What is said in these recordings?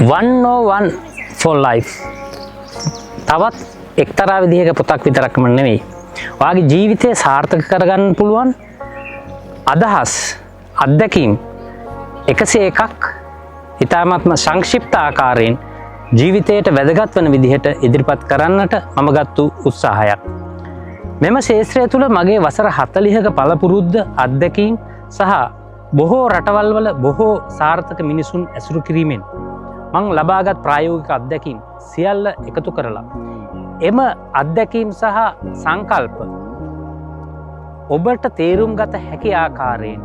101 for life. තවත් එක්තරා විදිහක පොතක් විතරක්ම නෙවෙයි. ඔයාගේ ජීවිතය සාර්ථක කරගන්න පුළුවන් අදහස් අත්දැකීම් 101ක් ඉතාමත්ම සංක්ෂිප්ත ආකාරයෙන් ජීවිතයට වැදගත් වන විදිහට ඉදිරිපත් කරන්නට මම ගත්තු උත්සාහයක්. මෙම ශාස්ත්‍රය තුළ මගේ වසර 40ක පළපුරුද්ද අත්දැකීම් සහ බොහෝ රටවල් වල බොහෝ සාර්ථක මිනිසුන් ඇසුරු කිරීමෙන් මං ලබාගත් ප්‍රායෝගික අත්දැකීම් සියල්ල එකතු කරලා එම අත්දැකීම් සහ සංකල්ප ඔබට තේරුම් ගත හැකි ආකාරයෙන්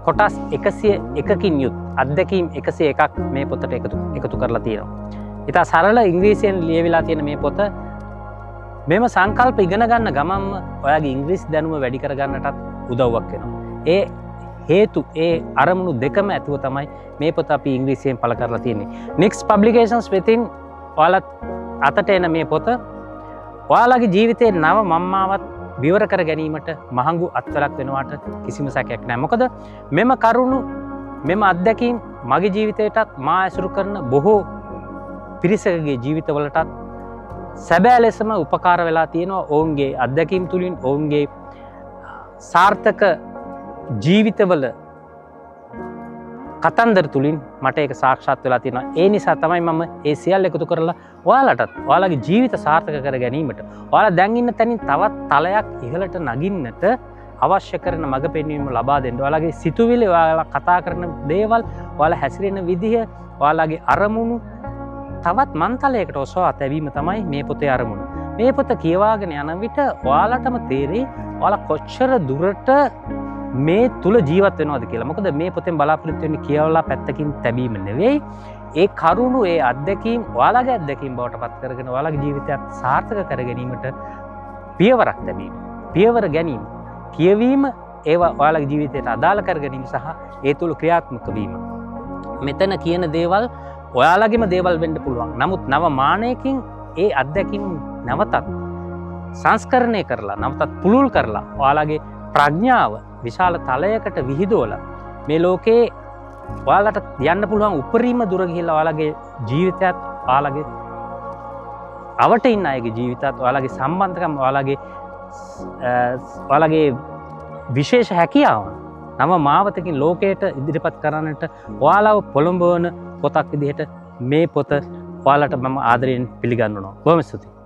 කොටස් 101කින් යුත් අත්දැකීම් 101ක් මේ පොතට එකතු කරලා තියෙනවා. ඉතා සරල ඉංග්‍රීසියෙන් ලියවිලා තියෙන මේ පොත මෙම සංකල්ප ඉගෙන ගන්න ගමන්ම ඔයාගේ ඉංග්‍රීසි දැනුම වැඩි කරගන්නටත් උදව්වක් වෙනවා. ඒ හේතු ඒ අරමුණු දෙකම ඇතුව තමයි මේ පොත අපි ඉංග්‍රීසියෙන් පළ කරලා තියෙන්නේ. නික්ස් පබ්ලිකේෂන්ස් වෙතින් ඔයාලත් අතට එන මේ පොත ඔයාලගේ ජීවිතයේ නව මම්මාවත් විවර කර ගැනීමට මහඟු අත්වලක් වෙනවාට කිසිම සැකයක් නැහැ. මොකද මෙම කරුණු මෙම අත්දැකීම් මගේ ජීවිතයටත් මා ඇසුරු කරන බොහෝ පිරිසකගේ ජීවිතවලටත් සැබෑ ලෙසම උපකාර වෙලා තියෙනවා. ඔවුන්ගේ අත්දැකීම් තුලින් ඔවුන්ගේ සාර්ථක ජීවිතවල කතන්දර තුලින් මට ඒක සාක්ෂාත් වෙලා තියෙනවා. ඒ නිසා තමයි මම ඒ සියල්ල එකතු කරලා ඔයාලටත් ඔයාලගේ ජීවිත සාර්ථක කර ගැනීමට ඔයාලා දැන් ඉන්න තැනින් තවත් තලයක් ඉහළට නගින්නට අවශ්‍ය කරන මඟ පෙන්වීම ලබා දෙන්න. ඔයාලගේ සිතුවිලි, ඔයාලා කතා කරන දේවල්, ඔයාලා හැසිරෙන විදිහ, ඔයාලගේ අරමුණු තවත් මන්තලයකට ඔසවා තැබීම තමයි මේ පොතේ අරමුණ. මේ පොත කියවාගෙන යන විට ඔයාලටම තේරෙයි ඔයාලා කොච්චර දුරට මේ තුල ජීවත් වෙනවද කියලා. මොකද මේ පොතෙන් බලාපොරොත්තු වෙන්නේ කියවලා පැත්තකින් තැබීම නෙවෙයි. ඒ කරුණු, ඒ අත්දැකීම් ඔයාලගේ අත්දැකීම් බවට පත් කරගෙන ඔයාලගේ ජීවිතයත් සාර්ථක කර ගැනීමට පියවරක් තැබීම. පියවර ගැනීම, කියවීම, ඒවා ඔයාලගේ ජීවිතයට අදාළ කර ගැනීම සහ ඒ තුල ක්‍රියාත්මක වීම. මෙතන කියන දේවල් ඔයාලගේම දේවල් වෙන්න පුළුවන්. නමුත් නව මානයකින් ඒ අත්දැකීම් නැවතත් සංස්කරණය කරලා, නැවතත් පුළුල් කරලා ඔයාලගේ ප්‍රඥාව විශාල තලයකට විහිදුවලා මේ ලෝකේ ඔයාලට යන්න පුළුවන් උපරිම දුර ගිහිල්ලා ඔයාලගේ ජීවිතයත්, අවට ඉන්න අයගේ ජීවිතත්, ඔයාලගේ සම්බන්ධකම්, ඔයාලගේ විශේෂ හැකියාවන් නව මාවතකින් ලෝකයට ඉදිරිපත් කරන්නට ඔයාලව පොළඹවන පොතක් විදිහට මේ පොත ඔයාලට මම ආදරයෙන් පිළිගන්වනවා. බොහොම ස්තුතියි.